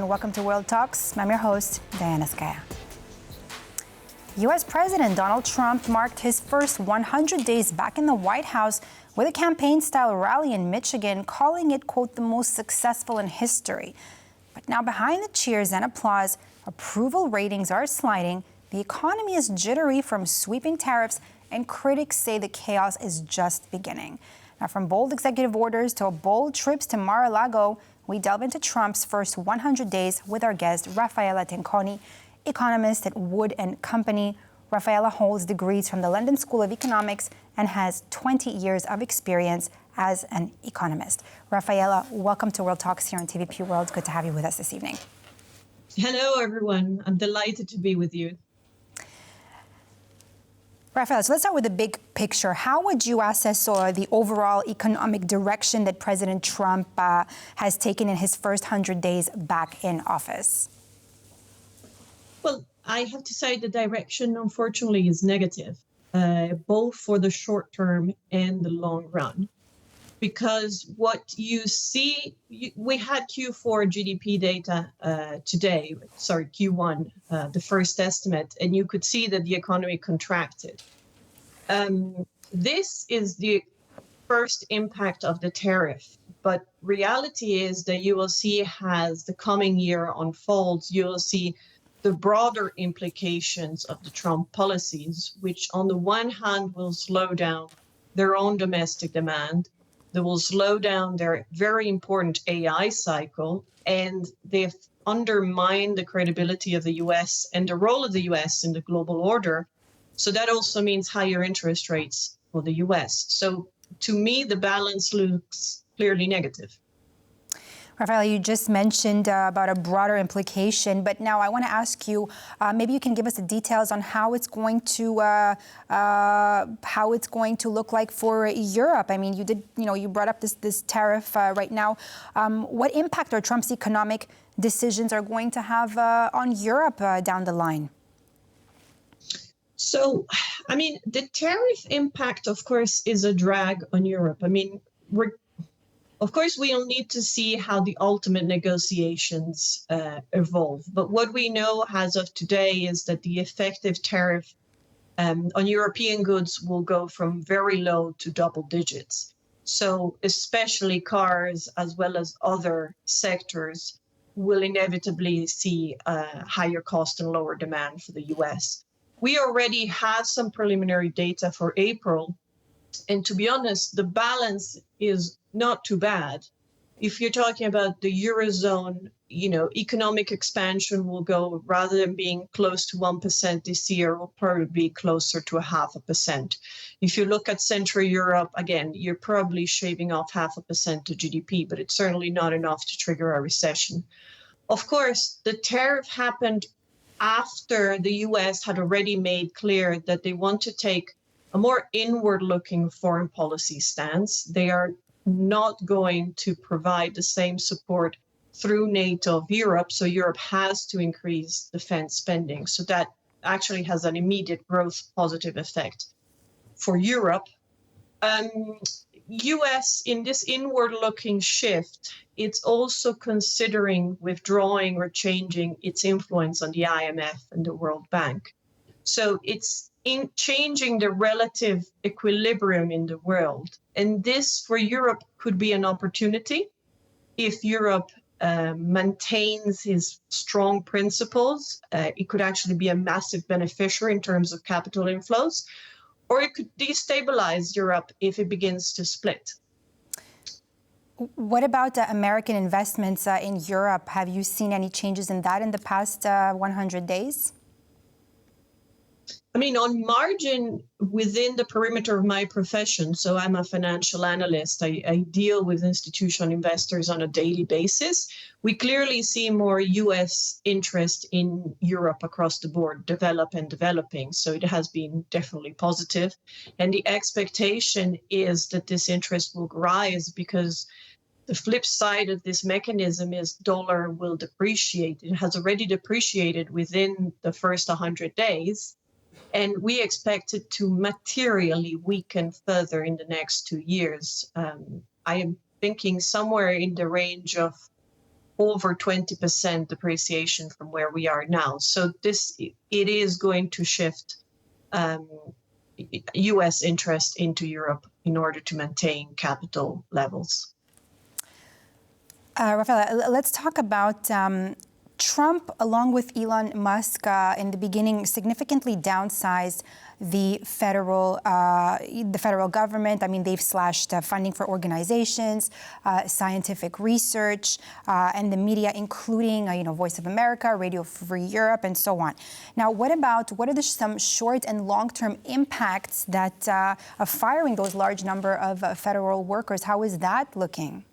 and welcome to World Talks. I'm your host, Diana Skaya. U.S. President Donald Trump marked his first 100 days back in the White House with a campaign-style rally in Michigan, calling it, quote, the most successful in history. But now behind the cheers and applause, approval ratings are sliding, the economy is jittery from sweeping tariffs, and critics say the chaos is just beginning. Now, from bold executive orders to bold trips to Mar-a-Lago, we delve into Trump's first 100 days with our guest, Raffaella Tenconi, economist at Wood & Company. Raffaella holds degrees from the London School of Economics and has 20 years of experience as an economist. Raffaella, welcome to World Talks here on TVP World. Good to have you with us this evening. Hello, everyone. I'm delighted to be with you. Raffaella, so let's start with the big picture. How would you assess the overall economic direction that President Trump has taken in his first 100 days back in office? Well, I have to say the direction, unfortunately, is negative, both for the short term and the long run. Because what you see, we had Q4 GDP data Q1, the first estimate, and you could see that the economy contracted. This is the first impact of the tariff, but reality is that you will see as the coming year unfolds, you will see the broader implications of the Trump policies, which on the one hand will slow down their own domestic demand. They will slow down their very important AI cycle, and they've undermined the credibility of the U.S. and the role of the U.S. in the global order. So that also means higher interest rates for the U.S. So to me, the balance looks clearly negative. Raffaella, you just mentioned about a broader implication, but now I want to ask you, maybe you can give us the details on how it's going to look like for Europe. I mean, you brought up this tariff right now. What impact are Trump's economic decisions are going to have on Europe down the line? So, I mean, the tariff impact, of course, is a drag on Europe. I mean, of course, we'll need to see how the ultimate negotiations evolve. But what we know as of today is that the effective tariff on European goods will go from very low to double digits. So especially cars, as well as other sectors, will inevitably see higher cost and lower demand for the US. We already have some preliminary data for April. And to be honest, the balance is not too bad. If you're talking about the Eurozone, economic expansion will go, rather than being close to 1% this year, will probably be closer to 0.5%. If you look at Central Europe, again, you're probably shaving off 0.5% to GDP, but it's certainly not enough to trigger a recession. Of course, the tariff happened after the US had already made clear that they want to take a more inward-looking foreign policy stance. They are not going to provide the same support through NATO of Europe, so Europe has to increase defense spending. So that actually has an immediate growth positive effect for Europe. US, in this inward-looking shift, it's also considering withdrawing or changing its influence on the IMF and the World Bank. So it's in changing the relative equilibrium in the world. And this, for Europe, could be an opportunity if Europe maintains its strong principles. It could actually be a massive beneficiary in terms of capital inflows, or it could destabilize Europe if it begins to split. What about American investments in Europe? Have you seen any changes in that in the past 100 days? I mean, on margin within the perimeter of my profession, so I'm a financial analyst, I deal with institutional investors on a daily basis. We clearly see more US interest in Europe across the board, developed and developing. So it has been definitely positive. And the expectation is that this interest will rise because the flip side of this mechanism is dollar will depreciate. It has already depreciated within the first 100 days. And we expect it to materially weaken further in the next 2 years. I am thinking somewhere in the range of over 20% depreciation from where we are now. So it is going to shift US interest into Europe in order to maintain capital levels. Raffaella, let's talk about Trump, along with Elon Musk, in the beginning, significantly downsized the federal government. I mean, they've slashed funding for organizations, scientific research, and the media, including Voice of America, Radio Free Europe, and so on. Now, what are some short and long-term impacts that of firing those large number of federal workers? How is that looking?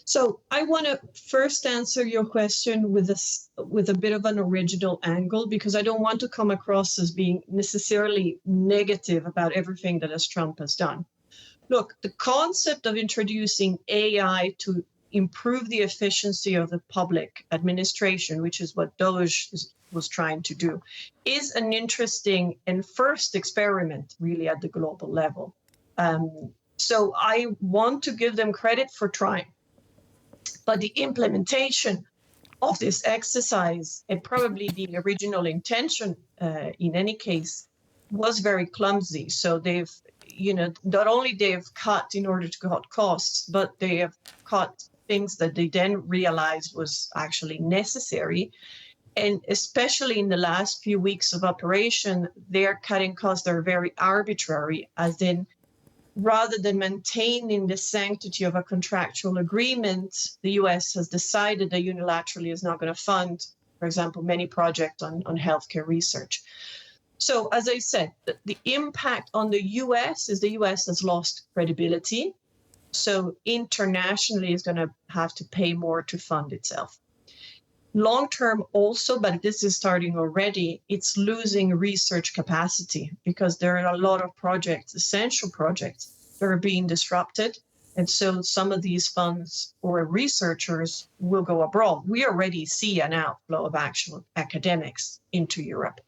So I want to first answer your question with a bit of an original angle, because I don't want to come across as being necessarily negative about everything that Trump has done. Look, the concept of introducing AI to improve the efficiency of the public administration, which is what DOGE was trying to do, is an interesting and first experiment really at the global level. So I want to give them credit for trying. But the implementation of this exercise, and probably the original intention in any case, was very clumsy. So they've, not only they've cut in order to cut costs, but they have cut things that they then realized was actually necessary. And especially in the last few weeks of operation, their cutting costs are very arbitrary, as in, rather than maintaining the sanctity of a contractual agreement, the US has decided that unilaterally is not going to fund, for example, many projects on healthcare research. So, as I said, the impact on the US is the US has lost credibility. So internationally is going to have to pay more to fund itself. Long term also, but this is starting already, it's losing research capacity because there are a lot of projects, essential projects, that are being disrupted. And so some of these funds or researchers will go abroad. We already see an outflow of actual academics into Europe.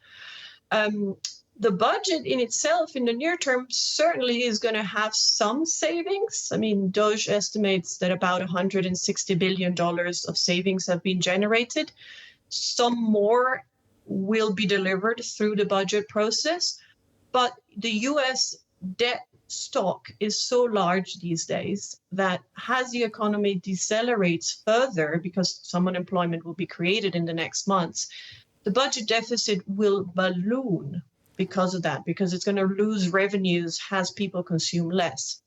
The budget in itself in the near term certainly is going to have some savings. I mean, DOGE estimates that about $160 billion of savings have been generated. Some more will be delivered through the budget process. But the US debt stock is so large these days that as the economy decelerates further, because some unemployment will be created in the next months, the budget deficit will balloon because of that, because it's going to lose revenues as people consume less.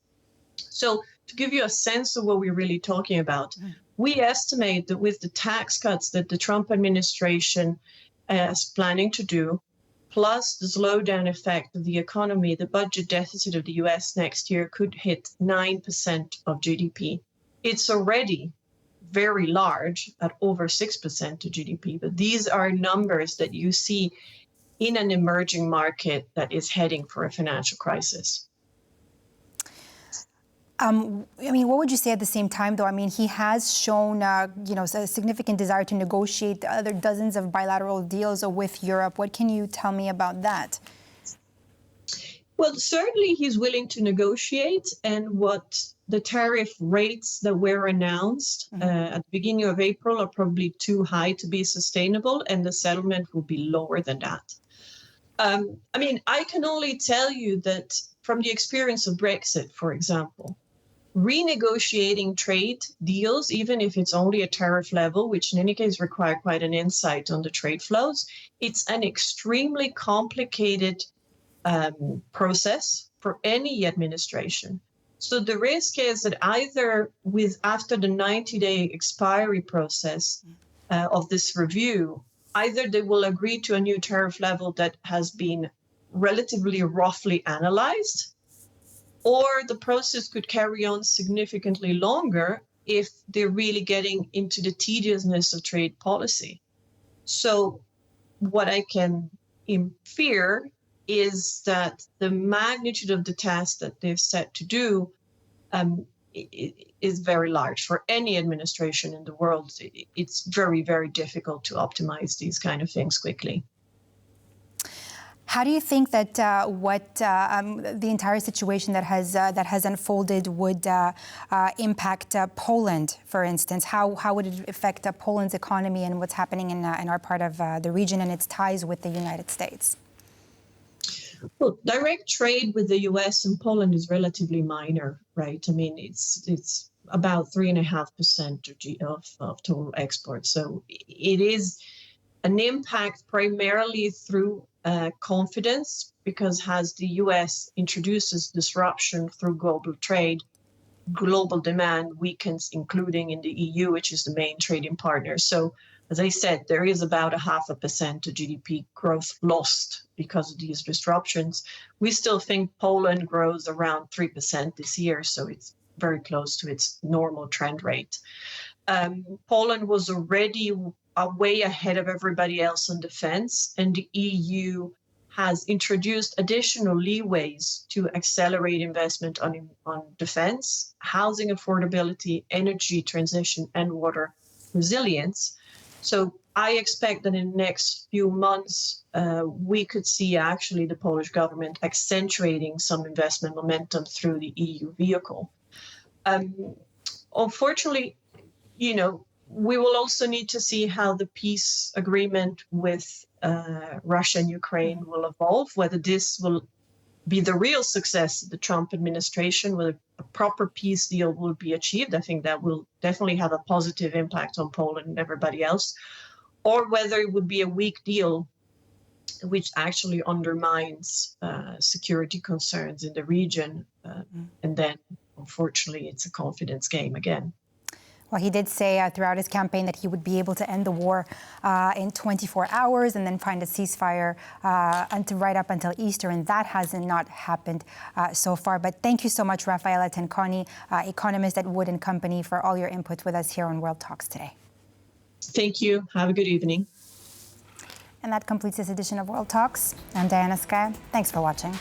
So to give you a sense of what we're really talking about, we estimate that with the tax cuts that the Trump administration is planning to do, plus the slowdown effect of the economy, the budget deficit of the US next year could hit 9% of GDP. It's already very large at over 6% of GDP, but these are numbers that you see in an emerging market that is heading for a financial crisis. I mean, what would you say at the same time, though? I mean, he has shown, a significant desire to negotiate other dozens of bilateral deals with Europe. What can you tell me about that? Well, certainly he's willing to negotiate, and what the tariff rates that were announced at the beginning of April are probably too high to be sustainable, and the settlement will be lower than that. I mean, I can only tell you that from the experience of Brexit, for example, renegotiating trade deals, even if it's only a tariff level, which in any case require quite an insight on the trade flows, it's an extremely complicated process for any administration. So the risk is that either after the 90-day expiry process of this review, either they will agree to a new tariff level that has been relatively roughly analyzed, or the process could carry on significantly longer if they're really getting into the tediousness of trade policy. So what I can infer is that the magnitude of the task that they've set to do is very large. For any administration in the world, it's very, very difficult to optimize these kind of things quickly. How do you think that the entire situation that has unfolded would impact Poland, for instance? How would it affect Poland's economy and what's happening in our part of the region and its ties with the United States? Well, direct trade with the U.S. and Poland is relatively minor, right? I mean, it's about 3.5% of total exports. So it is an impact primarily through confidence, because as the U.S. introduces disruption through global trade, global demand weakens, including in the EU, which is the main trading partner. So, as I said, there is about 0.5% of GDP growth lost because of these disruptions. We still think Poland grows around 3% this year, so it's very close to its normal trend rate. Poland was already way ahead of everybody else on defense, and the EU has introduced additional leeways to accelerate investment on defense, housing affordability, energy transition, and water resilience. So I expect that in the next few months, we could see actually the Polish government accentuating some investment momentum through the EU vehicle. Unfortunately, we will also need to see how the peace agreement with Russia and Ukraine will evolve, whether this will be the real success of the Trump administration, whether a proper peace deal will be achieved. I think that will definitely have a positive impact on Poland and everybody else, or whether it would be a weak deal, which actually undermines security concerns in the region. And then, unfortunately, it's a confidence game again. Well, he did say throughout his campaign that he would be able to end the war in 24 hours and then find a ceasefire right up until Easter, and that has not happened so far. But thank you so much, Raffaella Tenconi, economist at Wood & Company, for all your input with us here on World Talks today. Thank you. Have a good evening. And that completes this edition of World Talks. I'm Diana Skye. Thanks for watching.